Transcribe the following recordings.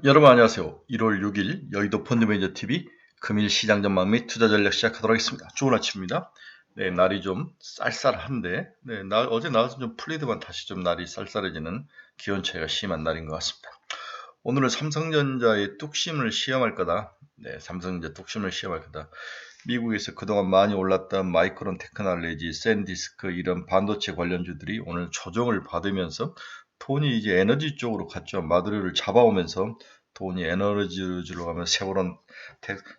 여러분 안녕하세요. 1월 6일 여의도 펀드매니저 TV 금일 시장 전망 및 투자 전략 시작하도록 하겠습니다. 좋은 아침입니다. 네, 날이 좀 쌀쌀한데 어제 나와서 좀 풀리더만 다시 좀 날이 쌀쌀해지는 기온 차이가 심한 날인 것 같습니다. 오늘은 삼성전자의 뚝심을 시험할 거다. 네, 삼성전자 뚝심을 시험할 거다. 미국에서 그동안 많이 올랐던 마이크론 테크놀로지, 샌디스크 이런 반도체 관련주들이 오늘 조정을 받으면서 돈이 이제 에너지 쪽으로 갔죠. 마드리를 잡아오면서 돈이 에너지로 가면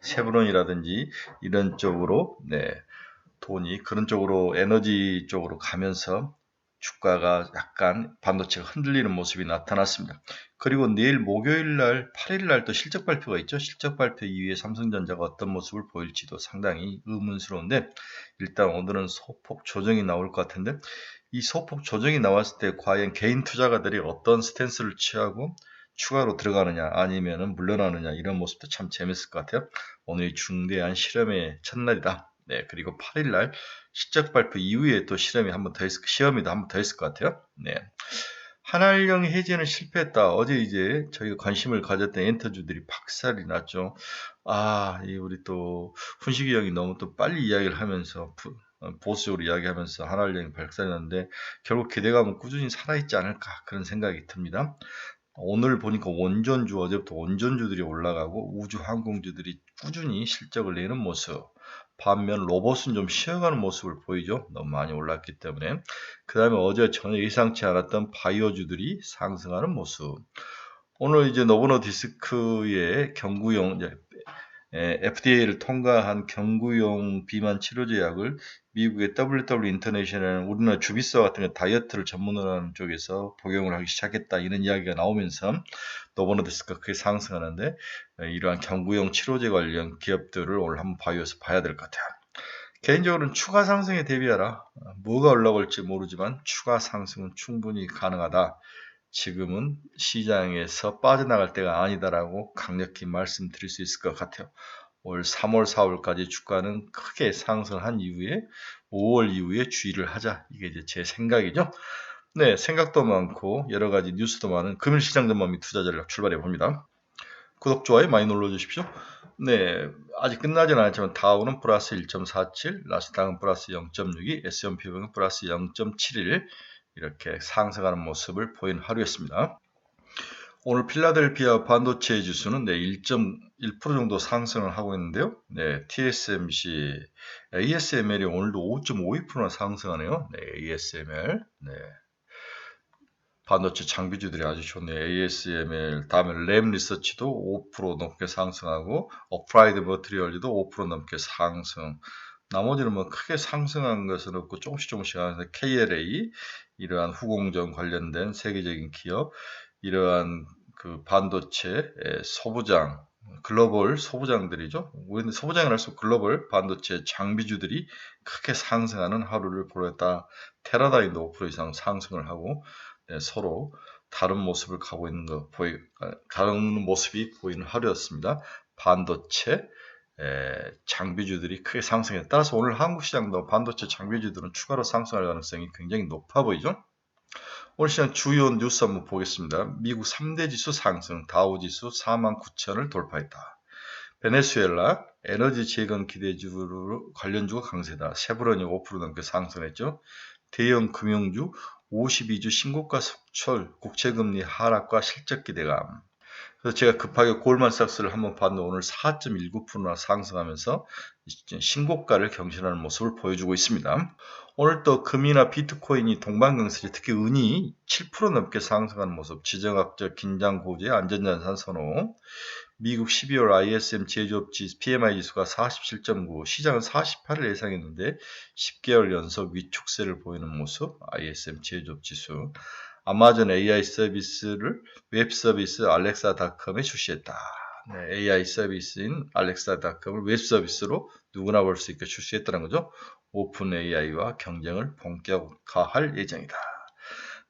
쉐브론이라든지 이런 쪽으로 돈이 그런 쪽으로 에너지 쪽으로 가면서 주가가 약간 반도체가 흔들리는 모습이 나타났습니다. 그리고 내일 목요일 날 8일 날 또 실적 발표가 있죠. 실적 발표 이후에 삼성전자가 어떤 모습을 보일지도 상당히 의문스러운데 일단 오늘은 소폭 조정이 나올 것 같은데 이 소폭 조정이 나왔을 때 과연 개인 투자가들이 어떤 스탠스를 취하고 추가로 들어가느냐 아니면은 물러나느냐 이런 모습도 참 재밌을 것 같아요. 오늘이 중대한 실험의 첫날이다. 네, 그리고 8일 날 실적 발표 이후에 또 시험이 한번 더 있을 것 같아요. 네. 한알령 해제는 실패했다. 어제 이제 저희가 관심을 가졌던 엔터주들이 박살이 났죠. 우리 또 훈식이 형이 너무 또 빨리 이야기를 하면서 보수적으로 이야기하면서 한알령이 박살이 났는데 결국 기대감은 꾸준히 살아있지 않을까 그런 생각이 듭니다. 오늘 보니까 원전주 어제부터 원전주들이 올라가고 우주 항공주들이 꾸준히 실적을 내는 모습. 반면 로봇은 좀 쉬어가는 모습을 보이죠. 너무 많이 올랐기 때문에. 그 다음에 어제 전혀 예상치 않았던 바이오주들이 상승하는 모습. 오늘 이제 노보노디스크의 경구용 FDA를 통과한 경구용 비만 치료제 약을 미국의 WW 인터내셔널 우리나라 주비스와 같은 거 다이어트를 전문으로 하는 쪽에서 복용을 하기 시작했다 이런 이야기가 나오면서 노보노디스크가 크게 상승하는데 이러한 경구용 치료제 관련 기업들을 오늘 한번 바이오에서 봐야 될 것 같아요. 개인적으로는 추가 상승에 대비하라. 뭐가 올라갈지 모르지만 추가 상승은 충분히 가능하다. 지금은 시장에서 빠져나갈 때가 아니다라고 강력히 말씀드릴 수 있을 것 같아요. 올 3월, 4월까지 주가는 크게 상승한 이후에 5월 이후에 주의를 하자. 이게 이제 제 생각이죠. 네, 생각도 많고 여러 가지 뉴스도 많은 금일 시장 전망 및 투자 전략 출발해 봅니다. 구독, 좋아요 많이 눌러주십시오. 네, 아직 끝나진 않았지만 다우는 플러스 1.47, 나스닥은 플러스 0.62, S&P는 플러스 0.71 이렇게 상승하는 모습을 보인 하루였습니다. 오늘 필라델피아 반도체 지수는 1.1% 정도 상승을 하고 있는데요. 네, TSMC, ASML이 오늘도 5.52%나 상승하네요. 네, ASML. 네. 반도체 장비주들이 아주 좋네요. ASML, 다음에 램 리서치도 5% 넘게 상승하고, 어프라이드 머트리얼도 5% 넘게 상승. 나머지는 뭐 크게 상승한 것은 없고 조금씩 하면서 KLA, 이러한 후공정 관련된 세계적인 기업, 이러한 그 반도체 소부장, 글로벌 소부장들이죠. 우리는 소부장을 할수 글로벌 반도체 장비주들이 크게 상승하는 하루를 보냈다. 테라다임도 5% 이상 상승을 하고 서로 다른 모습을 가고 있는 다른 모습이 보이는 하루였습니다. 반도체 장비주들이 크게 상승했다. 따라서 오늘 한국 시장도 반도체 장비주들은 추가로 상승할 가능성이 굉장히 높아 보이죠. 오늘 시장 주요 뉴스 한번 보겠습니다. 미국 3대 지수 상승, 다우지수 49,000을 돌파했다. 베네수엘라 에너지 재건 기대주로 관련주가 강세다. 쉐브론이 5% 넘게 상승했죠. 대형 금융주 52주 신고가 속출, 국채금리 하락과 실적 기대감. 그래서 제가 급하게 골만삭스를 한번 봤는데 오늘 4.19%나 상승하면서 신고가를 경신하는 모습을 보여주고 있습니다. 오늘 또 금이나 비트코인이 동반강세지 특히 은이 7% 넘게 상승하는 모습, 지정학적 긴장 고지의 안전자산 선호, 미국 12월 ISM 제조업 PMI 지수가 47.9, 시장은 48을 예상했는데 10개월 연속 위축세를 보이는 모습, ISM 제조업 지수. 아마존 AI 서비스를 웹 서비스 알렉사닷컴에 출시했다. 네, AI 서비스인 알렉사닷컴을 웹 서비스로 누구나 볼 수 있게 출시했다는 거죠. 오픈 AI와 경쟁을 본격화할 예정이다.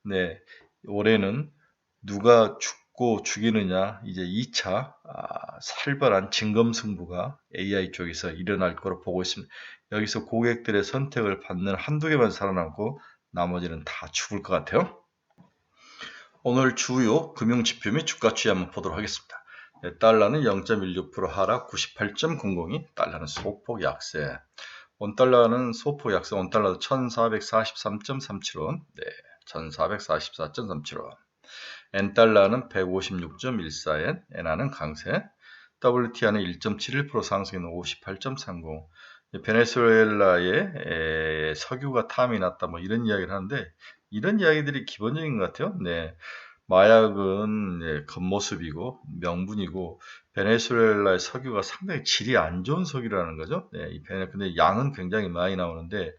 네, 올해는 누가 죽고 죽이느냐 이제 2차 살벌한 진검승부가 AI 쪽에서 일어날 거로 보고 있습니다. 여기서 고객들의 선택을 받는 한두 개만 살아남고 나머지는 다 죽을 것 같아요. 오늘 주요 금융지표 및 주가 추이 한번 보도록 하겠습니다. 네, 달러는 0.16% 하락 98.00이 달러는 소폭 약세. 원달러는 소폭 약세, 원달러 1443.37원, 네, 1444.37원. 엔달러는 156.14엔, 엔화는 강세. WTI는 1.71% 상승해는 58.30. 베네수엘라의 석유가 탐이 났다, 뭐 이런 이야기를 하는데, 이런 이야기들이 기본적인 것 같아요. 네. 마약은 겉모습이고 명분이고 베네수엘라의 석유가 상당히 질이 안 좋은 석유라는 거죠. 네, 근데 양은 굉장히 많이 나오는데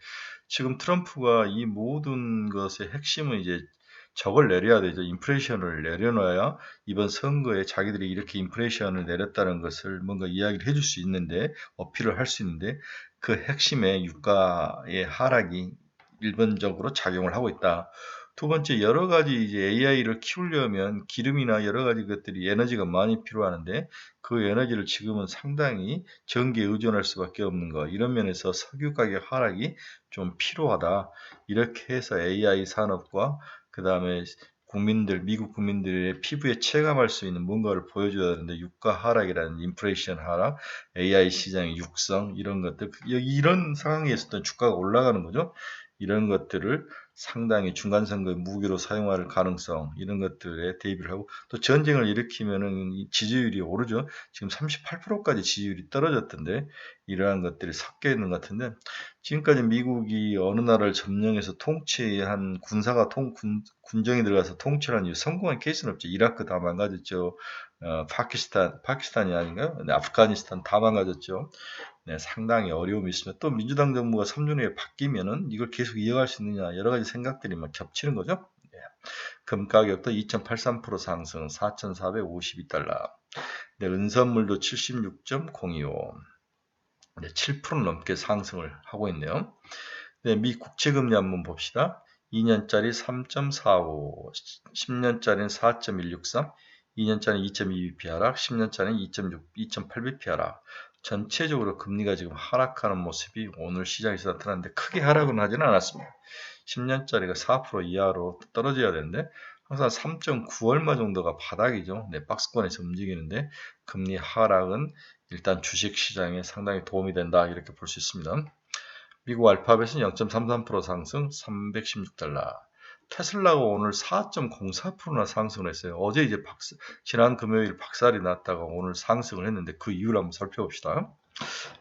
지금 트럼프가 이 모든 것의 핵심은 이제 저걸 내려야 되죠. 인플레이션을 내려놔야 이번 선거에 자기들이 이렇게 인플레이션을 내렸다는 것을 뭔가 이야기를 해줄 수 있는데 어필을 할 수 있는데 그 핵심의 유가의 하락이 일반적으로 작용을 하고 있다. 두 번째, 여러 가지 이제 AI를 키우려면 기름이나 여러 가지 것들이 에너지가 많이 필요하는데 그 에너지를 지금은 상당히 전기에 의존할 수밖에 없는 거. 이런 면에서 석유 가격 하락이 좀 필요하다. 이렇게 해서 AI 산업과 그 다음에 미국 국민들의 피부에 체감할 수 있는 뭔가를 보여줘야 되는데 유가 하락이라는 인플레이션 하락, AI 시장의 육성 이런 것들 이런 상황에서도 주가가 올라가는 거죠. 이런 것들을 상당히 중간선거의 무기로 사용할 가능성 이런 것들에 대비를 하고 또 전쟁을 일으키면은 지지율이 오르죠. 지금 38%까지 지지율이 떨어졌던데 이러한 것들이 섞여 있는 것 같은데 지금까지 미국이 어느 나라를 점령해서 통치한 군정이 들어가서 통치를 한 이유 성공한 케이스는 없죠. 이라크 다 망가졌죠. 파키스탄이 아닌가요? 네, 아프가니스탄 다 망가졌죠. 네, 상당히 어려움이 있으면 또 민주당 정부가 3년 후에 바뀌면은 이걸 계속 이어갈 수 있느냐 여러 가지 생각들이 막 겹치는 거죠. 네. 금 가격도 2.83% 상승 4,452달러. 네, 은선물도 76.025. 네, 7% 넘게 상승을 하고 있네요. 네, 미 국채금리 한번 봅시다. 2년짜리 3.45, 10년짜리는 4.163, 2년짜리는 2.2bp 하락, 10년짜리는 2.8bp 하락. 전체적으로 금리가 지금 하락하는 모습이 오늘 시장에서 나타났는데 크게 하락은 하지는 않았습니다. 10년짜리가 4% 이하로 떨어져야 되는데 항상 3.9 얼마 정도가 바닥이죠. 네, 박스권에서 움직이는데 금리 하락은 일단 주식시장에 상당히 도움이 된다 이렇게 볼 수 있습니다. 미국 알파벳은 0.33% 상승 316달러. 테슬라가 오늘 4.04%나 상승을 했어요. 어제 이제 지난 금요일 박살이 났다가 오늘 상승을 했는데 그 이유를 한번 살펴봅시다.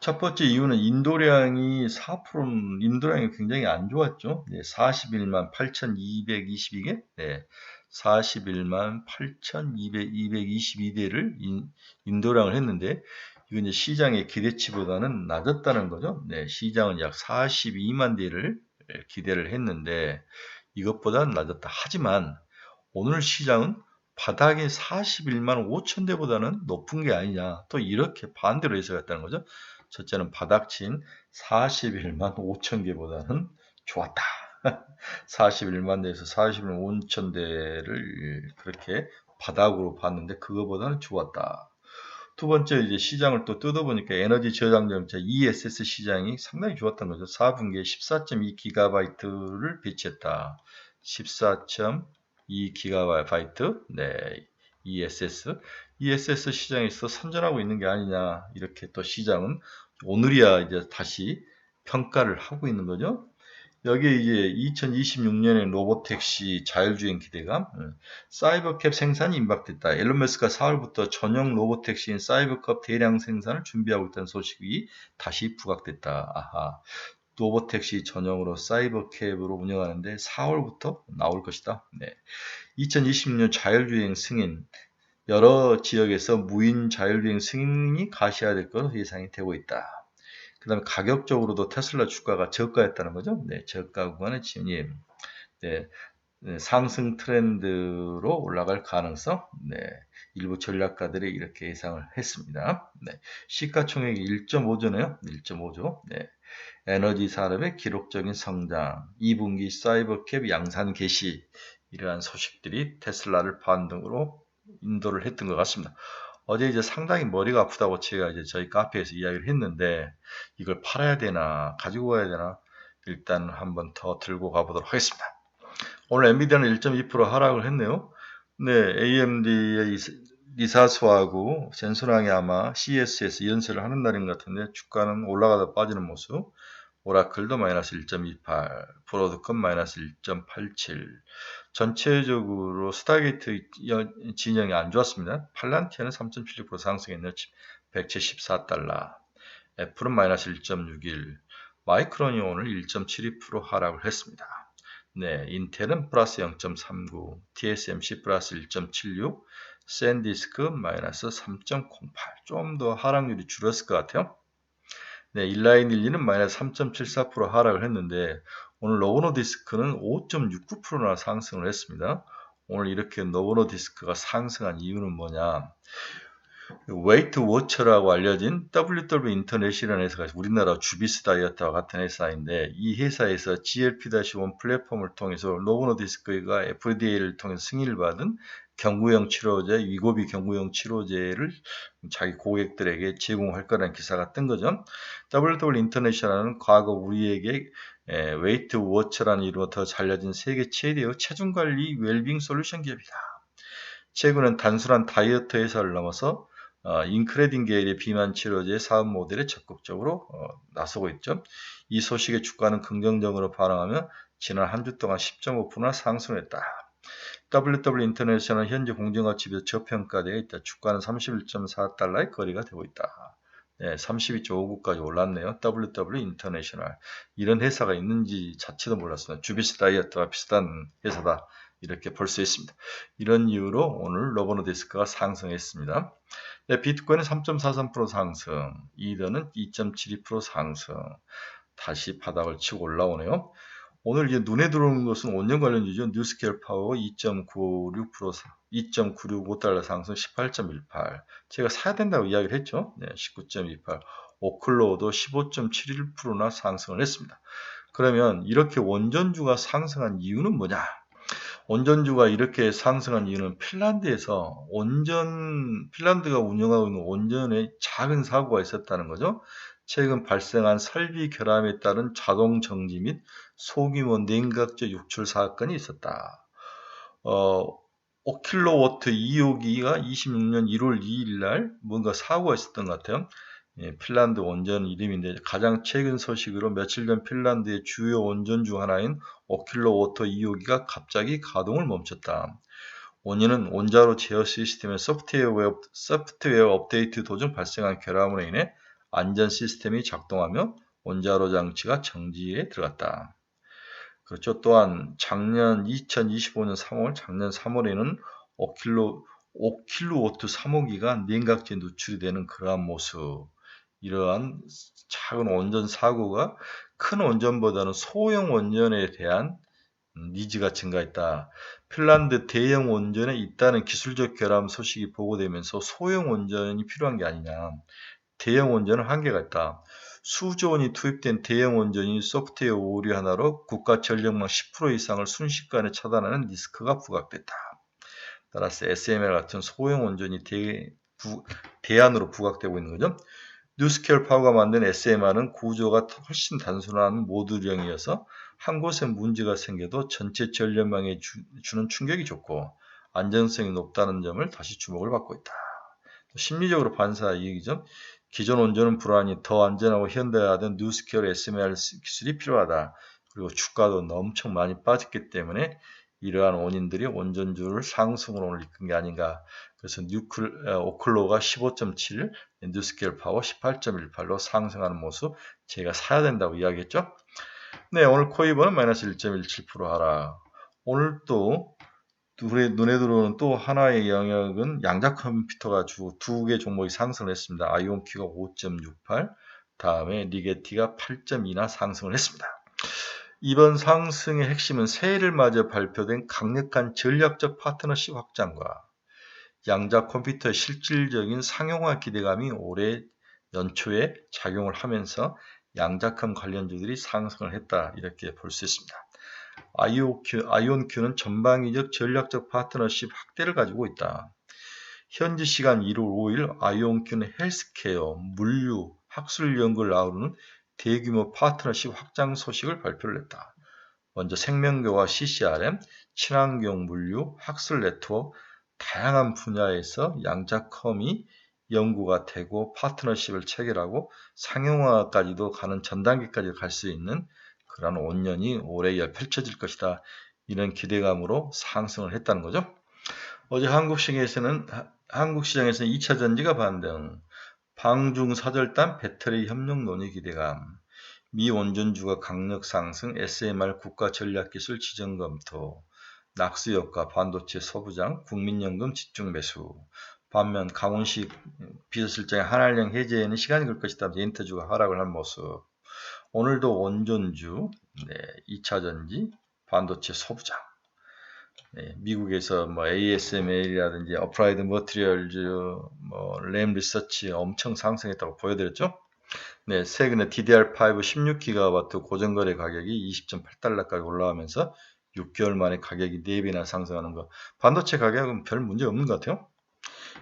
첫 번째 이유는 인도량이 4%는 인도량이 굉장히 안 좋았죠. 네, 41만 8,222개. 네, 41만 8,222대를 인도량을 했는데 이건 이제 시장의 기대치보다는 낮았다는 거죠. 네, 시장은 약 42만 대를 기대를 했는데 이것보다는 낮았다. 하지만 오늘 시장은 바닥에 41만 5천 대보다는 높은 게 아니냐. 또 이렇게 반대로 해석했다는 거죠. 첫째는 바닥친 41만 5천 개보다는 좋았다. 41만 대에서 41만 5천 대를 그렇게 바닥으로 봤는데 그거보다는 좋았다. 두 번째 이제 시장을 또 뜯어보니까 에너지 저장 정책 ESS 시장이 상당히 좋았던 거죠. 4분기에 14.2GB를 배치했다. 14.2GB, 네, ESS 시장에서 선전하고 있는 게 아니냐 이렇게 또 시장은 오늘이야 이제 다시 평가를 하고 있는 거죠. 여기에 이제 2026년에 로보택시 자율주행 기대감, 사이버캡 생산이 임박됐다. 앨런 머스크가 4월부터 전용 로보택시인 사이버캡 대량 생산을 준비하고 있다는 소식이 다시 부각됐다. 아하, 로보택시 전용으로 사이버캡으로 운영하는데 4월부터 나올 것이다. 네. 2026년 자율주행 승인, 여러 지역에서 무인 자율주행 승인이 가시화될 것으로 예상이 되고 있다. 그 다음에 가격적으로도 테슬라 주가가 저가였다는 거죠. 네, 저가 구간의 진입. 네, 네, 상승 트렌드로 올라갈 가능성. 네, 일부 전략가들이 이렇게 예상을 했습니다. 네, 시가총액이 1.5조네요. 1.5조. 네, 에너지 산업의 기록적인 성장, 2분기 사이버캡 양산 개시 이러한 소식들이 테슬라를 반등으로 인도를 했던 것 같습니다. 어제 이제 상당히 머리가 아프다고 제가 이제 저희 카페에서 이야기를 했는데 이걸 팔아야 되나 가지고 가야 되나 일단 한번 더 들고 가보도록 하겠습니다. 오늘 엔비디아는 1.2% 하락을 했네요. 네, AMD의 리사스하고 젠슨왕이 아마 CES에서 연설을 하는 날인 것 같은데 주가는 올라가다 빠지는 모습. 오라클도 마이너스 1.28, 브로드컴 마이너스 1.87. 전체적으로 스타게이트 진영이 안 좋았습니다. 팔란티아는 3.76% 상승했네요. 174달러. 애플은 마이너스 1.61. 마이크론이 오늘 1.72% 하락을 했습니다. 네, 인텔은 플러스 0.39, TSMC 플러스 1.76, 샌디스크 마이너스 3.08. 좀 더 하락률이 줄었을 것 같아요. 네, 인라인1는 마이너스 3.74% 하락을 했는데 오늘 노보노디스크는 5.69%나 상승을 했습니다. 오늘 이렇게 노보노디스크가 상승한 이유는 뭐냐? 웨이트 워처라고 알려진 WW 인터넷이라는 회사가 우리나라 주비스 다이어트와 같은 회사인데 이 회사에서 GLP-1 플랫폼을 통해서 노보노디스크가 FDA를 통해서 승인을 받은 경구용 치료제, 위고비 경구용 치료제를 자기 고객들에게 제공할 거라는 기사가 뜬 거죠. WW 인터내셔널은 과거 우리에게 웨이트 워처라는 이름으로 더 알려진 세계 최대의 체중 관리 웰빙 솔루션 기업이다. 최근은 단순한 다이어트 회사를 넘어서 인크레딘 계열의 비만 치료제 사업 모델에 적극적으로 나서고 있죠. 이 소식에 주가는 긍정적으로 반응하며 지난 한 주 동안 10.5%나 상승했다. WW 인터내셔널 현재 공정가치 비해서 저평가되어 있다. 주가는 31.4달러의 거래가 되고 있다. 네, 32.59까지 올랐네요. WW 인터내셔널. 이런 회사가 있는지 자체도 몰랐어요. 주비스 다이어트와 비슷한 회사다. 이렇게 볼 수 있습니다. 이런 이유로 오늘 노보노디스크가 상승했습니다. 네, 비트코인은 3.43% 상승, 이더는 2.72% 상승, 다시 바닥을 치고 올라오네요. 오늘 이제 눈에 들어오는 것은 원년 관련주죠. 뉴스케일 파워 2.96%, 2.965달러 상승 18.18. 제가 사야 된다고 이야기를 했죠. 네, 19.28. 오클로도 15.71%나 상승을 했습니다. 그러면 이렇게 원전주가 상승한 이유는 뭐냐? 원전주가 이렇게 상승한 이유는 핀란드에서 핀란드가 운영하고 있는 원전에 작은 사고가 있었다는 거죠. 최근 발생한 설비 결함에 따른 자동 정지 및 소규모 냉각조 유출 사건이 있었다. 5kW 2호기가 26년 1월 2일 날 뭔가 사고가 있었던 것 같아요. 예, 핀란드 원전 이름인데 가장 최근 소식으로 며칠 전 핀란드의 주요 원전 중 하나인 5kW 2호기가 갑자기 가동을 멈췄다. 원인은 원자로 제어 시스템의 소프트웨어 업데이트 도중 발생한 결함으로 인해 안전 시스템이 작동하며 원자로 장치가 정지에 들어갔다. 그렇죠. 또한 작년 2025년 3월, 작년 3월에는 5kW 3호기가 냉각제 누출이 되는 그러한 모습. 이러한 작은 원전 사고가 큰 원전보다는 소형 원전에 대한 니즈가 증가했다. 핀란드 대형 원전에 있다는 기술적 결함 소식이 보고되면서 소형 원전이 필요한 게 아니냐. 대형 원전은 한계가 있다. 수조 원이 투입된 대형 원전이 소프트웨어 오류 하나로 국가 전력망 10% 이상을 순식간에 차단하는 리스크가 부각됐다. 따라서 SML 같은 소형 원전이 대안으로 부각되고 있는 거죠. 뉴스케일 파워가 만든 SMR은 구조가 훨씬 단순한 모듈형이어서 한 곳에 문제가 생겨도 전체 전력망에 주는 충격이 좋고 안전성이 높다는 점을 다시 주목을 받고 있다. 심리적으로 반사 이익이죠. 기존 원전은 불안이 더 안전하고 현대화된 뉴스케일 SMR 기술이 필요하다. 그리고 주가도 엄청 많이 빠졌기 때문에 이러한 원인들이 원전주를 상승으로 오늘 이끈 게 아닌가. 그래서 오클로가 15.7, 뉴스케일 파워 18.18로 상승하는 모습 제가 사야 된다고 이야기했죠. 네, 오늘 코이버는 마이너스 1.17% 하락. 오늘 또 눈에 들어오는 또 하나의 영역은 양자 컴퓨터가 주 두 개 종목이 상승을 했습니다. 아이온큐가 5.68, 다음에 리게티가 8.2나 상승을 했습니다. 이번 상승의 핵심은 새해를 맞아 발표된 강력한 전략적 파트너십 확장과 양자 컴퓨터의 실질적인 상용화 기대감이 올해 연초에 작용을 하면서 양자컴 관련주들이 상승을 했다. 이렇게 볼 수 있습니다. 아이온큐는 전방위적 전략적 파트너십 확대를 가지고 있다. 현지 시간 1월 5일 아이온큐는 헬스케어, 물류, 학술 연구를 아우르는 대규모 파트너십 확장 소식을 발표를 했다. 먼저 생명교와 CCRM, 친환경 물류, 학술 네트워크, 다양한 분야에서 양자컴이 연구가 되고 파트너십을 체결하고 상용화까지도 가는 전 단계까지 갈 수 있는 그런 5년이 올해 펼쳐질 것이다. 이런 기대감으로 상승을 했다는 거죠. 어제 한국 시장에서는 2차 전지가 반등, 방중사절단 배터리 협력 논의 기대감, 미 원전주가 강력 상승, SMR 국가전략기술 지정 검토, 낙수효과 반도체 소부장, 국민연금 집중 매수. 반면 강원시 비서실장의 한알령 해제에는 시간이 걸 것이다. 엔터주가 하락을 한 모습. 오늘도 원전주, 2차전지, 반도체 소부장. 미국에서 ASML이라든지 어플라이드 머티리얼즈, 램 리서치 엄청 상승했다고 보여드렸죠. 최근에 DDR5 16GB 고정거래 가격이 20.8달러까지 올라가면서 6개월 만에 가격이 4배나 상승하는 거. 반도체 가격은 별 문제 없는 것 같아요.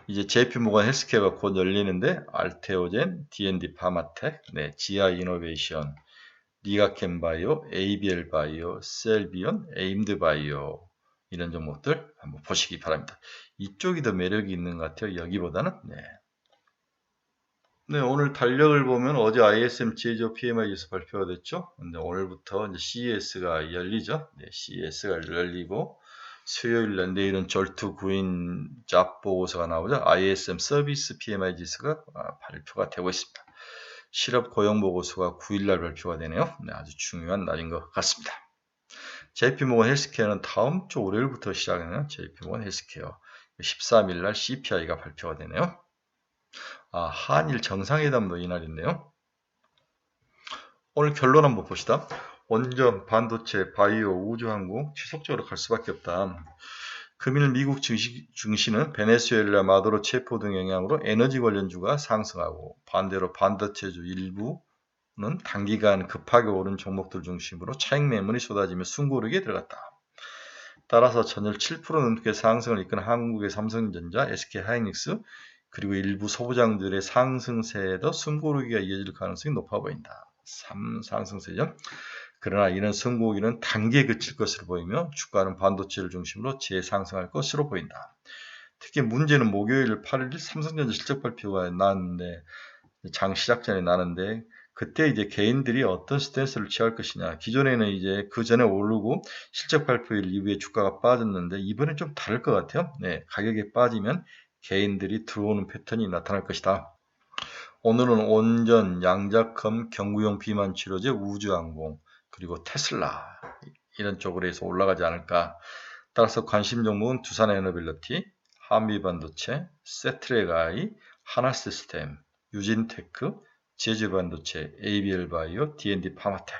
이제 JP모건 헬스케어가 곧 열리는데 알테오젠, D&D 파마텍, GI 이노베이션, 리가켄바이오, ABL 바이오, 셀비온, 에임드 바이오 이런 종목들 한번 보시기 바랍니다. 이쪽이 더 매력이 있는 것 같아요. 여기보다는. 오늘 달력을 보면 어제 ISM 제조 PMI 지수 발표가 됐죠. 근데 오늘부터 이제 CES가 열리죠. CES가 열리고 수요일 내일은 절투 구인 잡 보고서가 나오죠. ISM 서비스 PMI 지수가 발표가 되고 있습니다. 실업 고용 보고서가 9일날 발표가 되네요. 아주 중요한 날인 것 같습니다. JP모건 헬스케어는 다음 주 월요일부터 시작하는 JP모건 헬스케어 13일날 CPI가 발표가 되네요. 한일 정상회담도 이날인데요. 오늘 결론 한번 봅시다. 원전, 반도체, 바이오, 우주항공 지속적으로 갈 수밖에 없다. 금일 미국 증시는 베네수엘라, 마두로 체포 등 영향으로 에너지 관련주가 상승하고 반대로 반도체주 일부는 단기간 급하게 오른 종목들 중심으로 차익 매물이 쏟아지며 숨고르기에 들어갔다. 따라서 전일 7% 넘게 상승을 이끈 한국의 삼성전자, SK하이닉스 그리고 일부 소부장들의 상승세에도 숨고르기가 이어질 가능성이 높아 보인다. 상승세죠. 그러나 이런 숨고르기는 단기에 그칠 것으로 보이며 주가는 반도체를 중심으로 재상승할 것으로 보인다. 특히 문제는 목요일 8일 삼성전자 실적 발표가 나는데 장 시작 전에 나는데 그때 이제 개인들이 어떤 스탠스를 취할 것이냐. 기존에는 이제 그 전에 오르고 실적 발표일 이후에 주가가 빠졌는데 이번엔 좀 다를 것 같아요. 가격이 빠지면 개인들이 들어오는 패턴이 나타날 것이다. 오늘은 온전, 양자컴, 경구용 비만 치료제, 우주항공, 그리고 테슬라 이런 쪽으로 해서 올라가지 않을까. 따라서 관심 종목은 두산에너빌리티, 한미반도체, 세트랙아이, 하나시스템, 유진테크, 제주반도체, ABL바이오, D&D 파마텍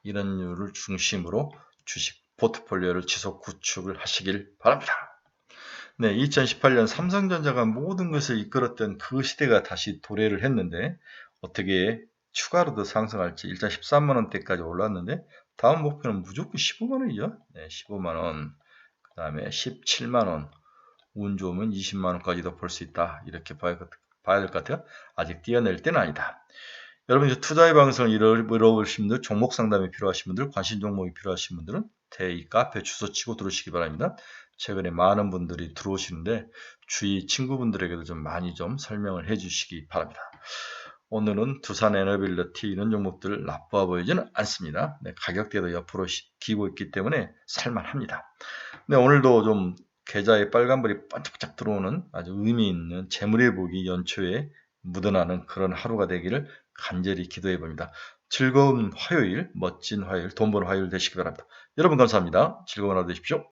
이런 류를 중심으로 주식 포트폴리오를 지속 구축을 하시길 바랍니다. 2018년 삼성전자가 모든 것을 이끌었던 그 시대가 다시 도래를 했는데 어떻게 추가로도 상승할지 일단 13만원대까지 올랐는데 다음 목표는 무조건 15만원이죠. 15만원 그 다음에 17만원 운 좋으면 20만원까지도 볼 수 있다. 이렇게 봐야 될 것 같아요. 아직 뛰어낼 때는 아니다. 여러분 투자의 방송을 잃어버리신 분들, 종목 상담이 필요하신 분들, 관심 종목이 필요하신 분들은 이 카페 주소 치고 들어오시기 바랍니다. 최근에 많은 분들이 들어오시는데 주위 친구분들에게도 좀 많이 좀 설명을 해 주시기 바랍니다. 오늘은 두산에너빌리티 이런 종목들 나빠 보이지는 않습니다. 가격대도 옆으로 기고 있기 때문에 살만합니다. 오늘도 좀 계좌에 빨간불이 반짝반짝 들어오는 아주 의미 있는 재물회복이 연초에 묻어나는 그런 하루가 되기를 간절히 기도해 봅니다. 즐거운 화요일, 멋진 화요일, 돈 버는 화요일 되시기 바랍니다. 여러분 감사합니다. 즐거운 하루 되십시오.